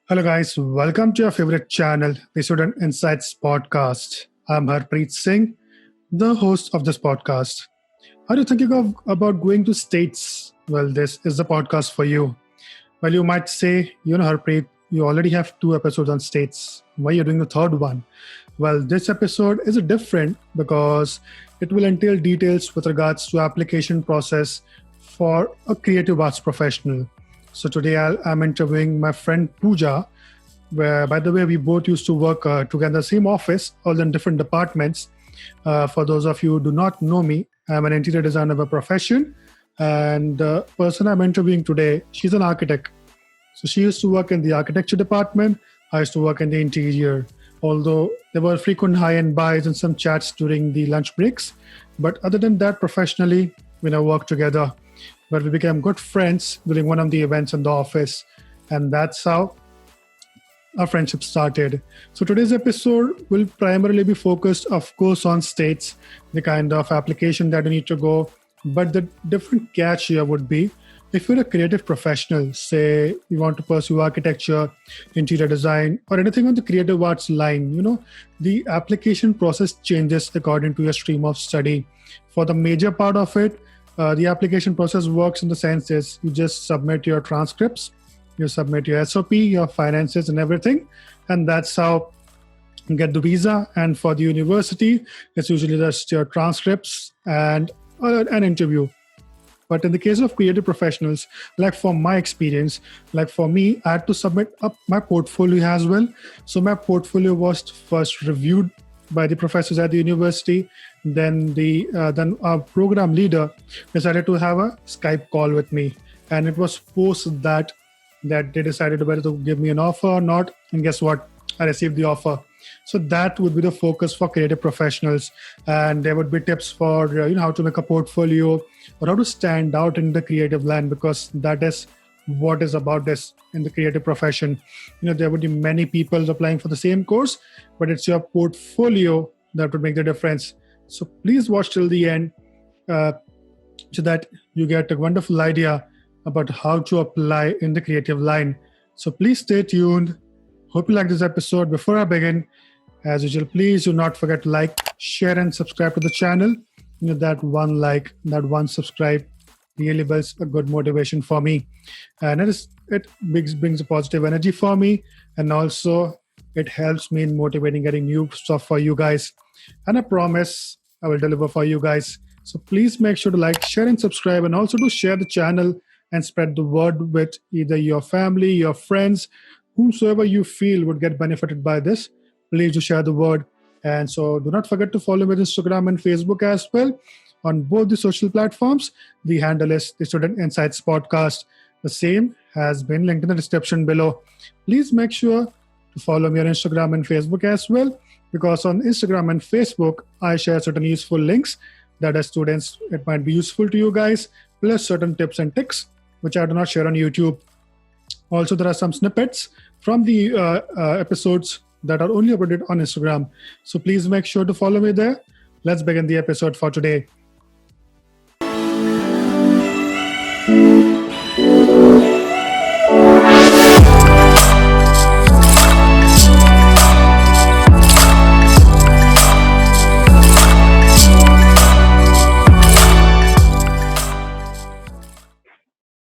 Hello, guys. Welcome to your favorite channel, the Student Insights Podcast. I'm Harpreet Singh, the host of this podcast. Are you thinking about going to States? Well, this is the podcast for you. Well, you might say, Harpreet, you already have two episodes on States. Why are you doing the third one? Well, this episode is different because it will entail details with regards to application process for a creative arts professional. So today I'm interviewing my friend Pooja, where, by the way, we both used to work together in the same office, all in different departments. For those of you who do not know me, I'm an interior designer by profession, and the person I'm interviewing today, she's an architect. So she used to work in the architecture department. I used to work in the interior. Although there were frequent high and buys and some chats during the lunch breaks, but other than that, professionally, we now work together. But we became good friends during one of the events in the office, and that's how our friendship started. So today's episode will primarily be focused, of course, on states, the kind of application that you need to go. But the different catch here would be if you're a creative professional, say you want to pursue architecture, interior design, or anything on the creative arts line, the application process changes according to your stream of study. For the major part of it, the application process works in the sense is you just submit your transcripts, you submit your SOP, your finances, and everything, and that's how you get the visa. And for the university, it's usually just your transcripts and an interview. But in the case of creative professionals, like from my experience, like for me, I had to submit up my portfolio as well. So my portfolio was first reviewed by the professors at the university. Then our program leader decided to have a Skype call with me, and it was post that they decided whether to give me an offer or not. And guess what? I received the offer. So that would be the focus for creative professionals, and there would be tips for how to make a portfolio or how to stand out in the creative line, because that is what is about this in the creative profession. There would be many people applying for the same course, but it's your portfolio that would make the difference. So please watch till the end, uh, so that you get a wonderful idea about how to apply in the creative line. So please stay tuned. Hope you like this episode. Before I begin, as usual, please do not forget to like, share, and subscribe to the channel. That one like, that one subscribe really builds a good motivation for me. And it brings a positive energy for me. And also, it helps me in motivating getting new stuff for you guys. And I promise I will deliver for you guys. So please make sure to like, share, and subscribe, and also to share the channel and spread the word with either your family, your friends, whomsoever you feel would get benefited by this. Please do share the word. And so do not forget to follow me on Instagram and Facebook as well. On both the social platforms, the handle is the Student Insights Podcast. The same has been linked in the description below. Please make sure to follow me on Instagram and Facebook as well, because on Instagram and Facebook, I share certain useful links that as students, it might be useful to you guys, plus certain tips and tricks, which I do not share on YouTube. Also, there are some snippets from the episodes that are only uploaded on Instagram. So please make sure to follow me there. Let's begin the episode for today.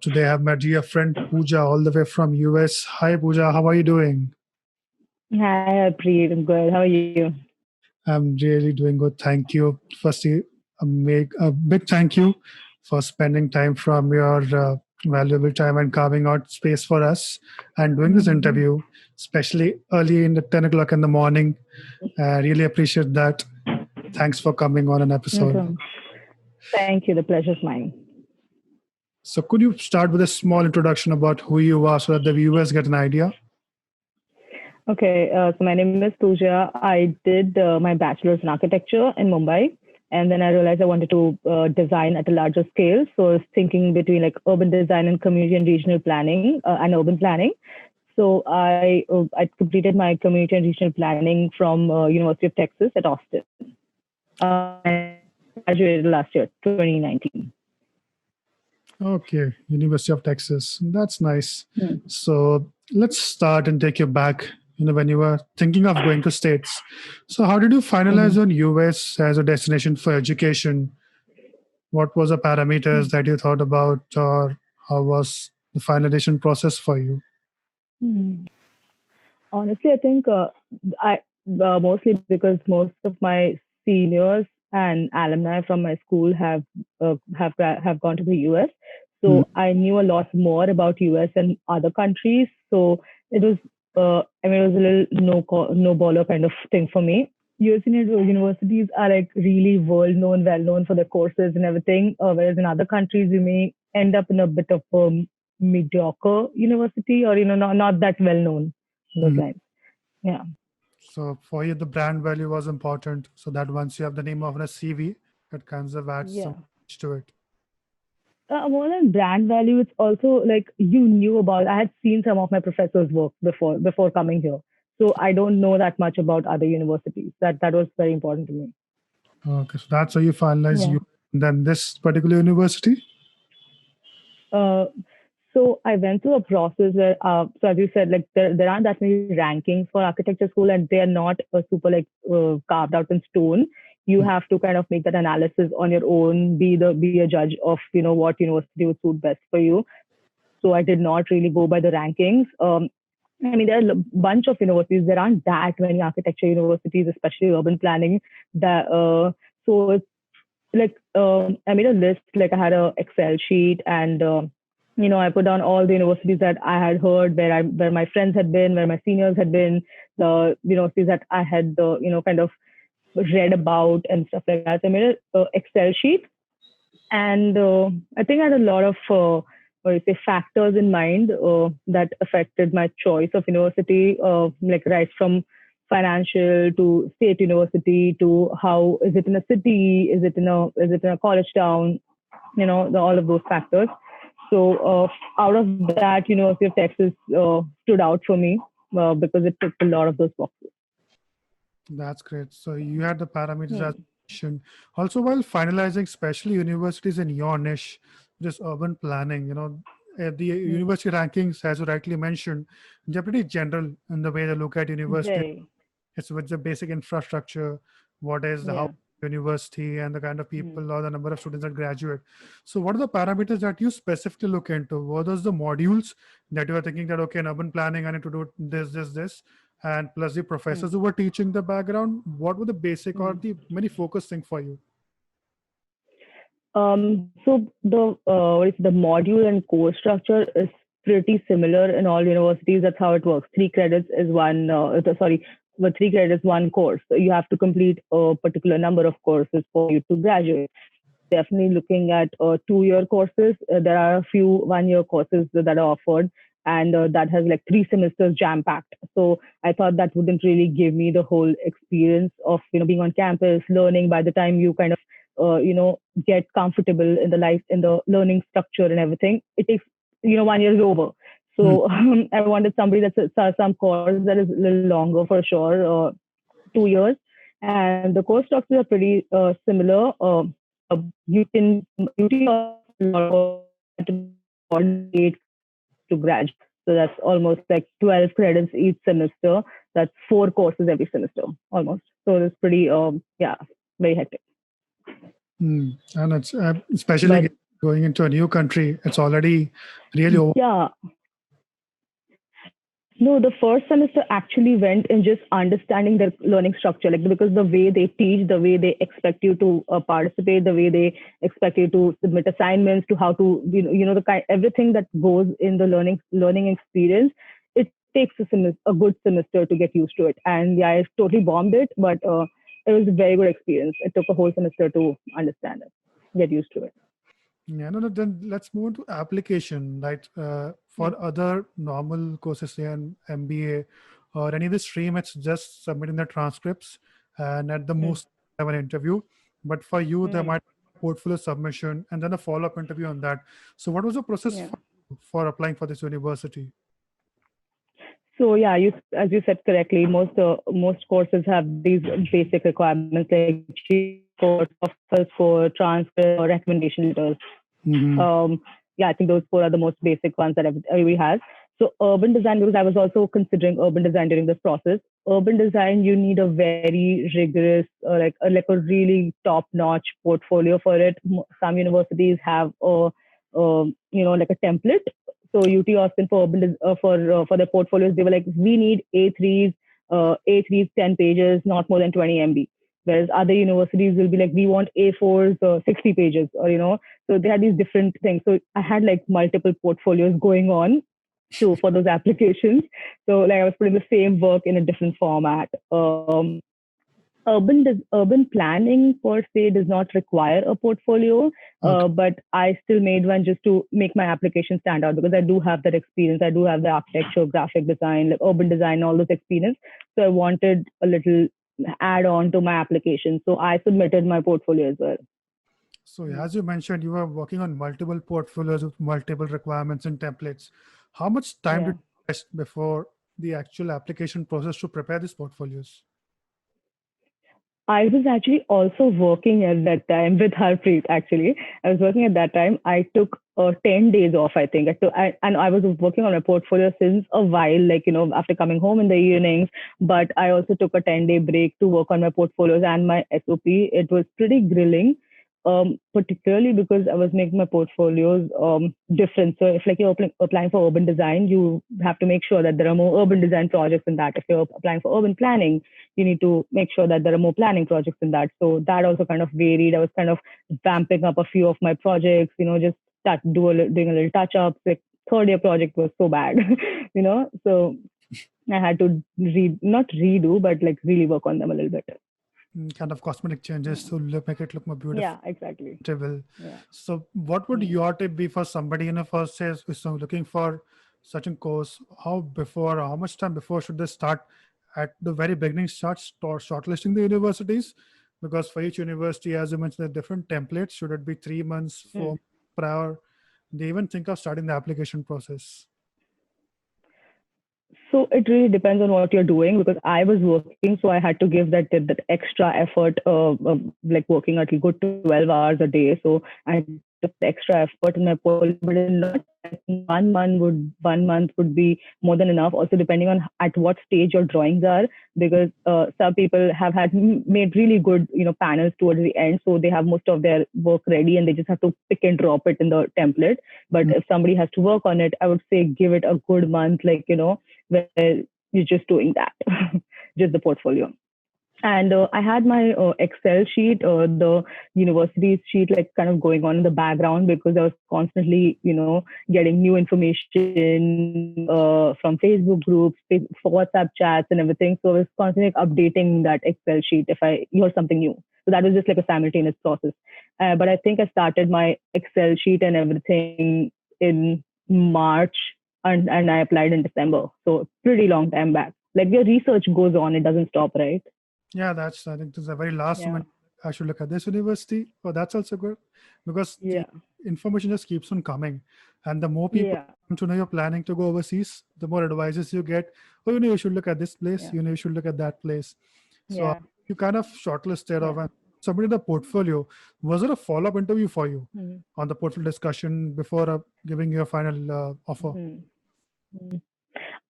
Today I have my dear friend Pooja all the way from US. Hi Pooja, how are you doing? Hi, Preet. I'm good. How are you? I'm really doing good. Thank you. Firstly, make a big thank you for spending time from your valuable time and carving out space for us and doing this Mhm. interview, especially early in the 10 o'clock in the morning. I really appreciate that. Thanks for coming on an No episode. problem. Thank you. The pleasure's mine. So, could you start with a small introduction about who you are so that the viewers get an idea? Okay, so my name is Pooja. I did my bachelor's in architecture in Mumbai, and then I realized I wanted to design at a larger scale. So I was thinking between like urban design and community and regional planning and urban planning. So I completed my community and regional planning from University of Texas at Austin. And graduated last year, 2019. Okay, University of Texas. That's nice. Hmm. So let's start and take you back. When you were thinking of going to states. So how did you finalize Mhm. on US as a destination for education? What was the parameters that you thought about, or how was the finalization process for you? Hmm. Honestly, I think I mostly because most of my seniors and alumni from my school have gone to the US, Hmm. so I knew a lot more about US and other countries. So it was, I mean, it was a little no baller kind of thing for me. US universities are like really world known, well known for their courses and everything, whereas in other countries you may end up in a bit of a mediocre university, or not that well known those Hmm. lines. Yeah. So for you, the brand value was important, so that once you have the name of a CV, it kind of adds some Yeah. edge to it. More than brand value, it's also like you knew about. I had seen some of my professors' work before coming here, so I don't know that much about other universities. That was very important to me. Okay, so that's how you finalize Yeah. you. Then this particular university. Uh, so I went through a process where, so as you said, like there aren't that many rankings for architecture school, and they are not super like carved out in stone. You have to kind of make that analysis on your own, be a judge of what university would suit best for you. So I did not really go by the rankings. I mean, there are a bunch of universities. There aren't that many architecture universities, especially urban planning. That so it's like I made a list. Like I had a Excel sheet, and I put down all the universities that I had heard, where my friends had been, where my seniors had been, the universities that I had kind of read about and stuff like that. So I made a Excel sheet, and I think I had a lot of what do you say, factors in mind that affected my choice of university, like right from financial to state university to how is it in a city, is it in a college town, all of those factors. So out of that, University of Texas stood out for me because it ticked a lot of those boxes. That's great. So you had the parameters as Hmm. mentioned. Also, while finalizing, especially universities in your niche, just urban planning, the Hmm. university rankings, as you rightly mentioned, they're pretty general in the way they look at university. Very. It's with the basic infrastructure, what is the how Yeah. university and the kind of Hmm. people or the number of students that graduate. So what are the parameters that you specifically look into? What are the modules that you are thinking that okay, in urban planning I need to do this, and plus the Hmm. professors who were teaching the background, what were the basic or Hmm. the many focus thing for you? So the module and course structure is pretty similar in all universities. That's how it works. 3 credits is one. Sorry, but 3 credits one course. So you have to complete a particular number of courses for you to graduate. Definitely looking at 2 year courses. There are a few 1 year courses that are offered, and that has like 3 semesters jam packed. So I thought that wouldn't really give me the whole experience of being on campus, learning. By the time you kind of get comfortable in the life, in the learning structure and everything, it takes 1 year is over. Hmm. So I wanted somebody some course that is a little longer for sure, 2 years, and the course structures are pretty similar. You can beauty of eight to graduate. So that's almost like 12 credits each semester. That's 4 courses every semester, almost. So it's pretty, yeah, very hectic. And it's especially But going into a new country, it's already really over. yeah, no, the first semester actually went in just understanding their learning structure, like because the way they teach, the way they expect you to participate, the way they expect you to submit assignments, to how to the kind everything that goes in the learning experience. It takes a good semester to get used to it, and yeah, I totally bombed it, but it was a very good experience. It took a whole semester to understand it, get used to it. Yeah, no, no, then let's move to application, right? For other normal courses here in MBA or any of the stream, it's just submitting the transcripts and at the Hmm. most have an interview. But for you, there Hmm. might be a portfolio submission and then a follow-up interview on that. So what was the process Yeah. for applying for this university? So yeah, as you said correctly, most courses have these basic requirements like for TOEFL, for transcript or recommendation letters. Mm-hmm. Um, yeah, I think those four are the most basic ones that everybody has. So urban design, because I was also considering urban design during this process. Urban design, you need a very rigorous, like a really top-notch portfolio for it. Some universities have like a template. So UT Austin for for the portfolios, they were like, we need A3s, 10 pages, not more than 20 MB. Whereas other universities will be like, we want A4s, 60 pages, so they had these different things. So I had like multiple portfolios going on too for those applications. So like I was putting the same work in a different format. Urban planning per se does not require a portfolio, Okay. but I still made one just to make my application stand out because I do have that experience. I do have the architecture, graphic design, like urban design, all those experience. So I wanted a little add on to my application. So I submitted my portfolio as well. So as you mentioned, you were working on multiple portfolios with multiple requirements and templates. How much time did Yeah. you invest before the actual application process to prepare these portfolios? I was actually also working at that time with Harpreet. Actually, I was working at that time. I took 10 days off. I think, and I was working on my portfolio since a while. Like after coming home in the evenings, but I also took a 10-day break to work on my portfolios and my SOP. It was pretty grilling, particularly because I was making my portfolios different. So if like you're applying for urban design, you have to make sure that there are more urban design projects in that. If you're applying for urban planning, you need to make sure that there are more planning projects in that. So that also kind of varied. I was kind of vamping up a few of my projects, just doing a little touch ups. Like third year project was so bad, so I had to not redo, but like really work on them a little bit. Kind of cosmetic changes to make it look more beautiful. Yeah, exactly. Yeah. So, what would Mm. your tip be for somebody in a first says who's looking for such a course? How much time before should they start at the very beginning? Start shortlisting the universities, because for each university, as you mentioned, there are different templates. Should it be 3 months, Mm. prior? They even think of starting the application process. So it really depends on what you're doing because I was working, so I had to give that extra effort, like working at a good 12 hours a day. So I took the extra effort in my portfolio, but in not I think 1 month would be more than enough. Also, depending on at what stage your drawings are, because some people have had made really good panels towards the end, so they have most of their work ready and they just have to pick and drop it in the template. But Mm. if somebody has to work on it, I would say give it a good month, like where you're just doing that, just the portfolio. And I had my Excel sheet, the university's sheet, like kind of going on in the background because I was constantly, getting new information from Facebook groups, WhatsApp chats, and everything. So I was constantly updating that Excel sheet if I hear something new. So that was just like a simultaneous process. But I think I started my Excel sheet and everything in March, and I applied in December. So pretty long time back. Like your research goes on, it doesn't stop, right? Yeah, I think this is a very last Yeah. moment. I should look at this university. Oh, that's also good because the Yeah. information just keeps on coming. And the more people Yeah. come to know you're planning to go overseas, the more advices you get. Oh, you should look at this place. Yeah. You should look at that place. So Yeah. you kind of shortlisted of Yeah. and submitted a portfolio. Was there a follow-up interview for you Mm-hmm. on the portfolio discussion before giving your final offer? Mm-hmm.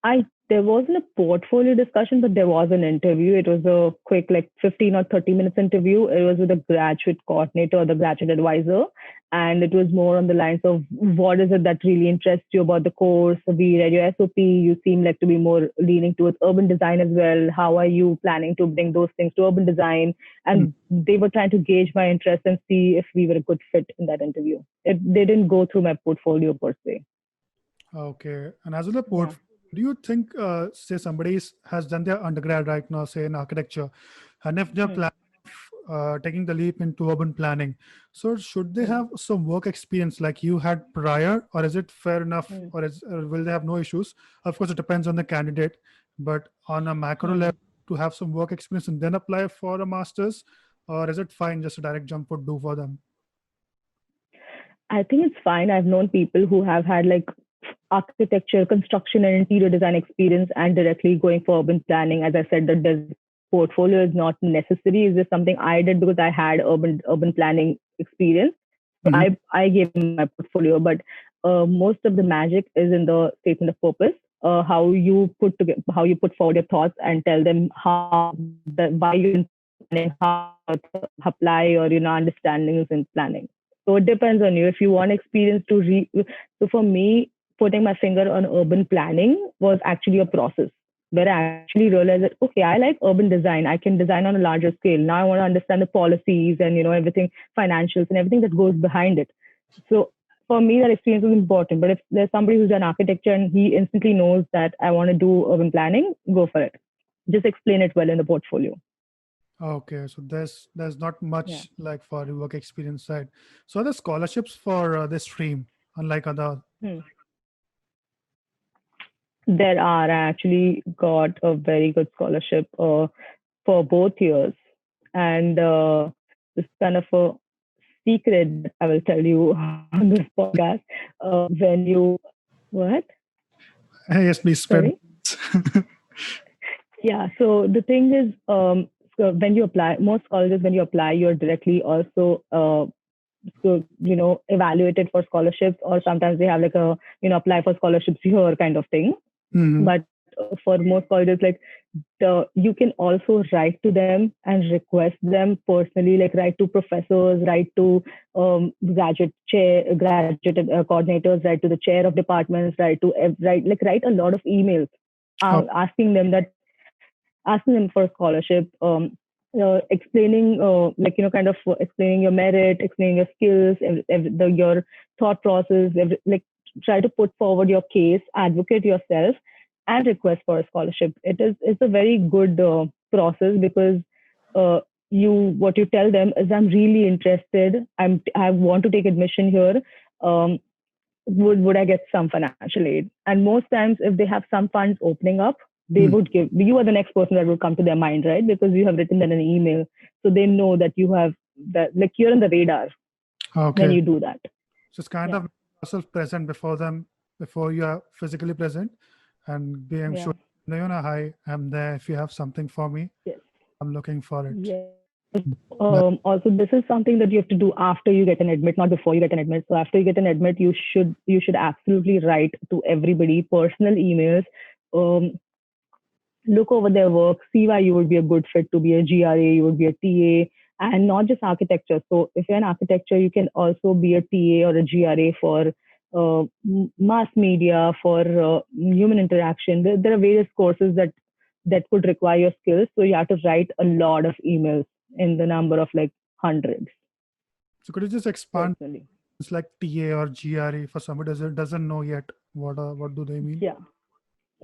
I There wasn't a portfolio discussion, but there was an interview. It was a quick, like 15 or 30 minutes interview. It was with the graduate coordinator or the graduate advisor. And it was more on the lines of what is it that really interests you about the course? We read your SOP. You seem like to be more leaning towards urban design as well. How are you planning to bring those things to urban design? Hmm. And they were trying to gauge my interest and see if we were a good fit in that interview. They didn't go through my portfolio per se. Okay. And as with the Yeah. portfolio, do you think, say, has done their undergrad right now, say in architecture, and if they're Hmm. planning taking the leap into urban planning, so should they Hmm. have some work experience like you had prior, or is it fair enough, Hmm. or will they have no issues? Of course, it depends on the candidate, but on a macro Hmm. level, to have some work experience and then apply for a master's, or is it fine just a direct jump would do for them? I think it's fine. I've known people who have had like architecture, construction, and interior design experience and directly going for urban planning. As I said, the portfolio is not necessary. It's just something I did because I had urban planning experience. So Mhm. I gave my portfolio, but most of the magic is in the statement of purpose. How you put forward your thoughts and tell them why you planning, how to apply or understandings in planning. So it depends on you. If you want experience to so for me, putting my finger on urban planning was actually a process where I actually realized that okay, I like urban design. I can design on a larger scale. Now I want to understand the policies and everything, financials and everything that goes behind it. So for me, that experience is important. But if there's somebody who's done architecture and he instantly knows that I want to do urban planning, go for it. Just explain it well in the portfolio. Okay, so there's not Yeah. much like for the work experience side. So are there scholarships for this stream, unlike other? Hmm. There are. I actually got a very good scholarship for both years. And it's kind of a secret that I will tell you on this podcast. When you, what? Yes, please spread. Sorry? Yeah. So the thing is, so when you apply, most colleges, when you apply, you're directly also evaluated for scholarships, or sometimes they have like a apply for scholarships here kind of thing. Mhm. But for most colleges, like you can also write to them and request them personally, like write to professors, write to graduate coordinators, write to the chair of departments, write a lot of emails Oh, asking them asking them for a scholarship, explaining, kind of explaining your merit, explaining your skills, your thought process, try to put forward your case, advocate yourself, and request for a scholarship. It's a very good process because uh, what you tell them is I'm really interested. I want to take admission here. Um, would I get some financial aid? And most times, if they have some funds opening up, they hmm. would give. You are the next person that would come to their mind, right? Because you have written them an email, so they know that you have that, like you're on the radar when Okay. you do that. So it's kind Yeah, of yourself present before them, before you are physically present, and being yeah, sure, hi, I'm there. If you have something for me, yes, I'm looking for it. yes. That, Also, this is something that you have to do after you get an admit, not before you get an admit. So after you get an admit, you should absolutely write to everybody personal emails. Um, Look over their work, see why you would be a good fit to be a GRA, you would be a TA, and not just architecture. So if you're in architecture, you can also be a TA or a GRA for mass media, for human interaction. There are various courses that could require your skills. So you have to write a lot of emails in the number of like hundreds so could you just expand? personally. It's like TA or GRE for somebody doesn't know yet what do they mean? Yeah.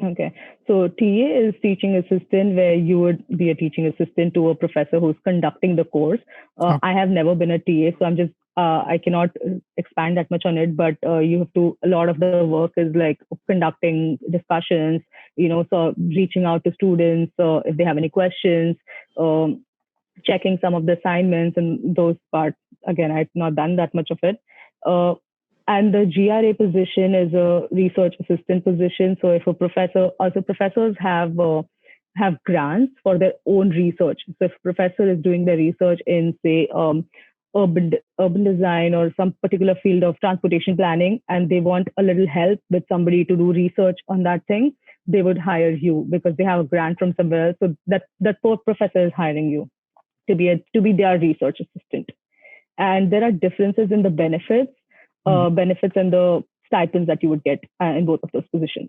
Okay. So TA is teaching assistant, where you would be a teaching assistant to a professor who's conducting the course. Okay. I have never been a TA, so I cannot expand that much on it. But you have to. A lot of the work is like conducting discussions. So reaching out to students if they have any questions, um, checking some of the assignments and those parts. Again, I've not done that much of it. Uh, and the GRA position is a research assistant position. So if a professor, also professors have grants for their own research. So if a professor is doing their research in, say, urban design or some particular field of transportation planning, and they want a little help with somebody to do research on that thing, they would hire you because they have a grant from somewhere else. So that poor professor is hiring you to be their research assistant. And there are differences in the Hmm. benefits and the stipends that you would get in both of those positions.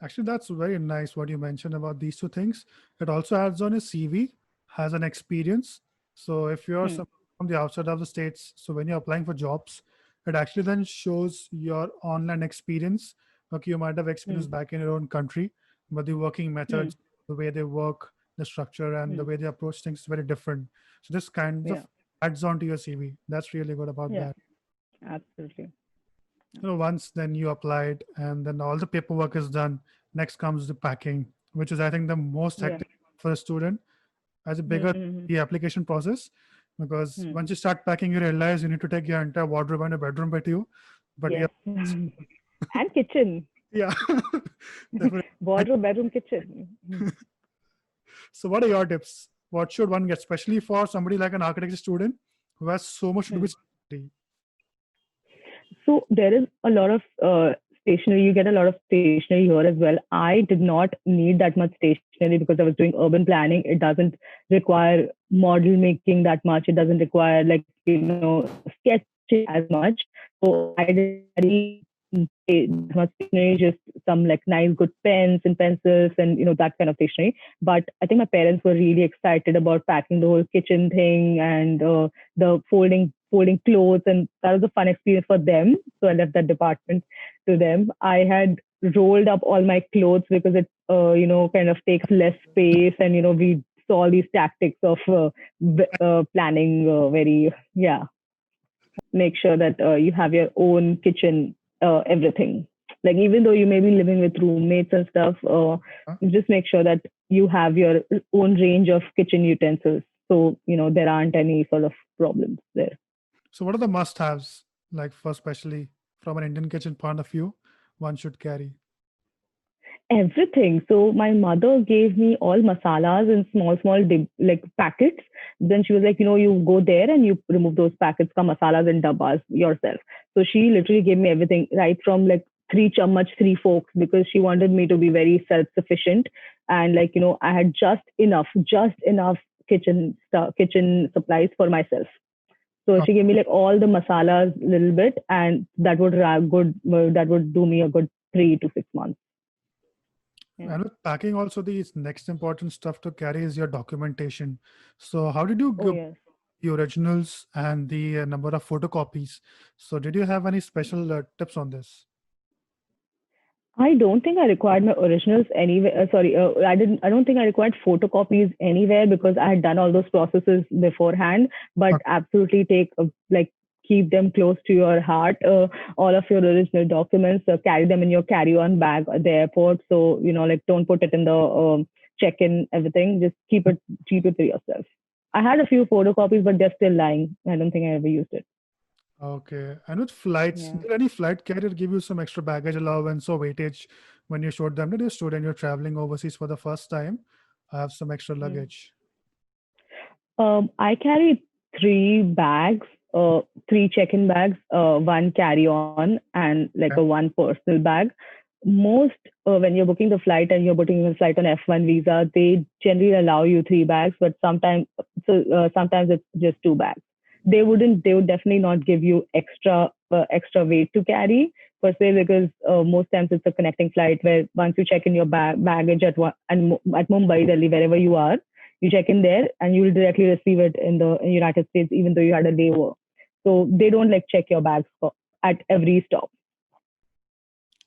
Actually, that's very nice what you mentioned about these two things. It also adds on a CV, has an experience. So if you're Hmm. from the outside of the states, so when you're applying for jobs, it actually then shows your online experience. Okay, you might have experience Hmm. back in your own country, but the working Hmm. methods, the way they work, the structure, and the Hmm. way they approach things is very different. So this kind Yeah. of adds on to your CV. That's really good about Yeah. that. Absolutely. Once then you applied and then all the paperwork is done, next comes the packing, which is I think the most Yeah. hectic for a student, as a bigger Mm-hmm. the application process, because Hmm. once you start packing you realize you need to take your entire wardrobe and a bedroom with you. But yeah, Yes. And kitchen. yeah. Definitely. Wardrobe, bedroom, kitchen. So what are your tips? What should one get, especially for somebody like an architecture student who has so much to do Hmm. with study? So there is a lot of stationery. You get a lot of stationery here as well. I did not need that much stationery because I was doing urban planning. It doesn't require model making that much. It doesn't require like sketching as much. So I didn't carry that much stationery, just some like nice good pens and pencils and that kind of stationery. But I think my parents were really excited about packing the whole kitchen thing and the folding clothes, and that was a fun experience for them. So I left that department to them. I had rolled up all my clothes because it kind of takes less space, and we saw all these tactics of planning very, yeah, make sure that you have your own kitchen, everything. Like even though you may be living with roommates and stuff, Huh? just make sure that you have your own range of kitchen utensils. So there aren't any sort of problems there. So, what are the must-haves, like for especially from an Indian kitchen point of view, one should carry? Everything. So my mother gave me all masalas in small like packets. Then she was like, you go there and you remove those packets ka masalas and dabbas yourself. So she literally gave me everything, right from like three chammach, three forks, because she wanted me to be very self-sufficient. And like, I had just enough kitchen supplies for myself. So Oh, she gave me like all the masalas little bit, and that would do me a good 3 to 6 months. Yeah. and with packing, also the next important stuff to carry is your documentation. So, how did you Oh go yes. the originals and the number of photocopies? So, did you have any special tips on this? I don't think I required my originals anywhere. Sorry, I didn't. I don't think I required photocopies anywhere because I had done all those processes beforehand. But absolutely take like keep them close to your heart. All of your original documents, carry them in your carry-on bag at the airport. So like don't put it in the check-in everything. Just keep it to yourself. I had a few photocopies, but they're still lying. I don't think I ever used it. Okay. And with flights, Yeah. did any flight carrier give you some extra baggage allowance or weightage when you showed them that you're a student, you're traveling overseas for the first time? I have some extra Hmm. luggage. I carry three bags, three check-in bags, one carry-on, and like a Okay. one personal bag. Most when you're booking the flight and you're booking the flight on F1 visa, they generally allow you three bags, but sometimes it's just two bags. They would definitely not give you extra weight to carry per se, because most times it's a connecting flight where once you check in your baggage at Mumbai, Delhi, wherever you are, you check in there and you will directly receive it in United States, even though you had a layover. So they don't like check your bags at every stop.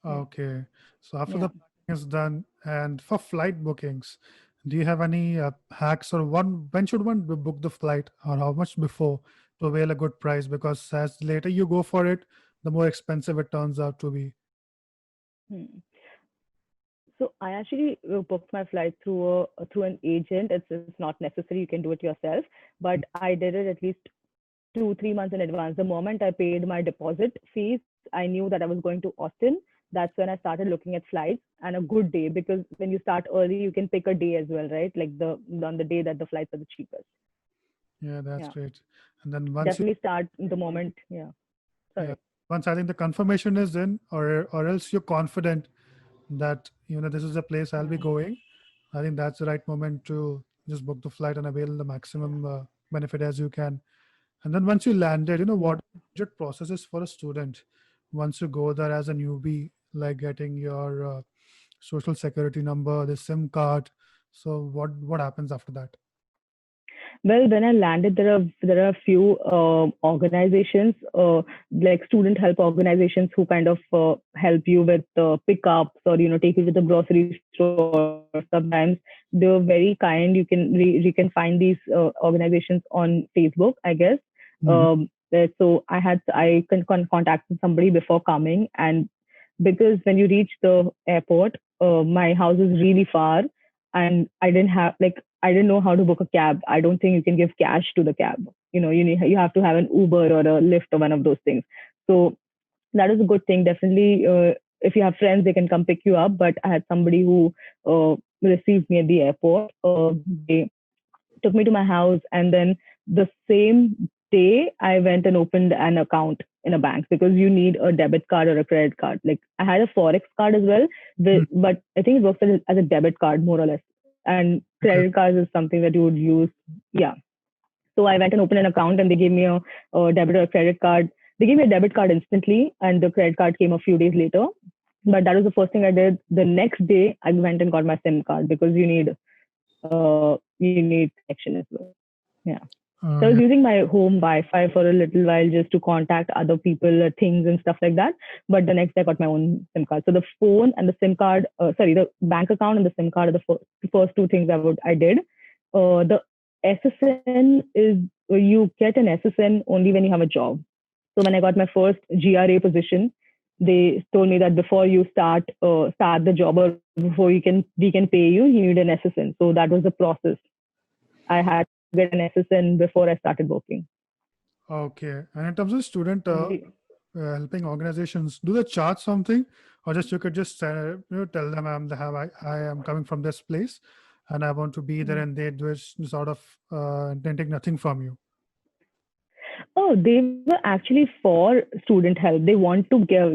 Yeah. Okay. So after Yeah. the packing is done, and for flight bookings, do you have any hacks or when should one book the flight or how much before to avail a good price? Because as later you go for it, the more expensive it turns out to be. Hmm. So I actually booked my flight through an agent. It's not necessary; you can do it yourself. But I did it at least 2 3 months in advance. The moment I paid my deposit fees, I knew that I was going to Austin. That's when I started looking at flights and a good day, because when you start early, you can pick a day as well, right? Like the on the day that the flights are the cheapest. Yeah, that's Yeah, great. And then once you definitely start the moment. Yeah, yeah, sorry. once I think the confirmation is in, or else you're confident that this is a place I'll be Yeah, going. I think that's the right moment to just book the flight and avail the yeah, maximum benefit as you can. And then once you landed, yeah. what budget process is for a student once you go there as a newbie, like getting your social security number, the SIM card. So what happens after that? Well, when I landed, there are a few organizations, like student help organizations, who kind of help you with pickups, or take you to the grocery store. Sometimes they're very kind. You can find these organizations on Facebook, I guess. Mhm. So I contacted somebody before coming, and because when you reach the airport, my house is really far, and I didn't know how to book a cab. I don't think you can give cash to the cab. You have to have an Uber or a Lyft or one of those things. So that is a good thing. Definitely, if you have friends, they can come pick you up. But I had somebody who received me at the airport. They took me to my house, and then the same day I went and opened an account in a bank because you need a debit card or a credit card. Like I had a Forex card as well, but I think it works as a debit card more or less. And credit cards is something that you would use. Yeah. So I went and opened an account and they gave me a debit or a credit card. They gave me a debit card instantly and the credit card came a few days later. But that was the first thing I did. The next day I went and got my SIM card because you need connection as well. Yeah. So I was using my home Wi-Fi for a little while just to contact other people, things and stuff like that. But the next day I got my own SIM card. So the phone and the SIM card, the bank account and the SIM card are the first two things I did. The SSN is you get an SSN only when you have a job. So when I got my first GRA position, they told me that before you start the job or before we can pay you, you need an SSN. So that was the process. I had to get an SSN before I started working. Okay. And in terms of student helping organizations, do they charge something, or just you could just tell them I am coming from this place and I want to be there, and they do sort of they take nothing from you? Oh, they were actually for student help. They want to give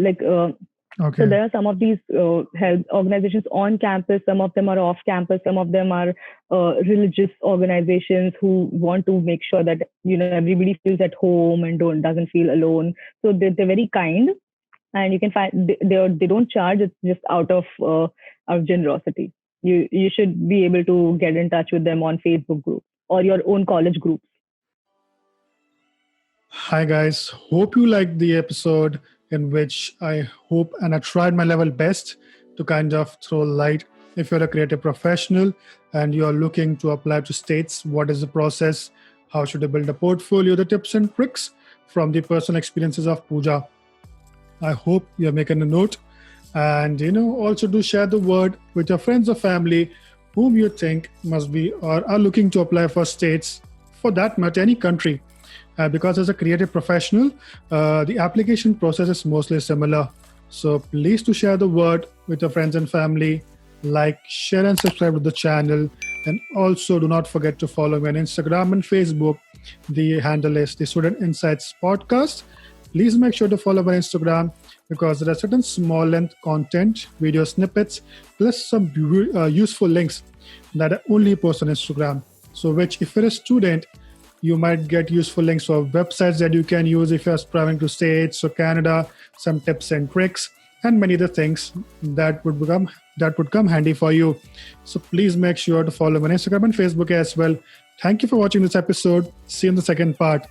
Okay. So there are some of these help organizations on campus. Some of them are off campus. Some of them are religious organizations who want to make sure that everybody feels at home and doesn't feel alone. So they're very kind, and you can find they don't charge. It's just out of generosity. You should be able to get in touch with them on Facebook groups or your own college groups. Hi guys, hope you liked the episode, in which I hope and I tried my level best to kind of throw light. If you're a creative professional and you're looking to apply to states, what is the process? How should you build a portfolio? The tips and tricks from the personal experiences of Pooja. I hope you're making a note, and also do share the word with your friends or family whom you think must be or are looking to apply for states, for that matter any country. Because as a creative professional, the application process is mostly similar. So please do share the word with your friends and family. Like, share and subscribe to the channel. And also do not forget to follow me on Instagram and Facebook. The handle is the Student Insights Podcast. Please make sure to follow my Instagram because there are certain small length content, video snippets, plus some useful links that I only post on Instagram. So which if you're a student, you might get useful links for websites that you can use if you're traveling to States or Canada, some tips and tricks, and many other things that would come handy for you. So please make sure to follow me on Instagram and Facebook as well. Thank you for watching this episode. See you in the second part.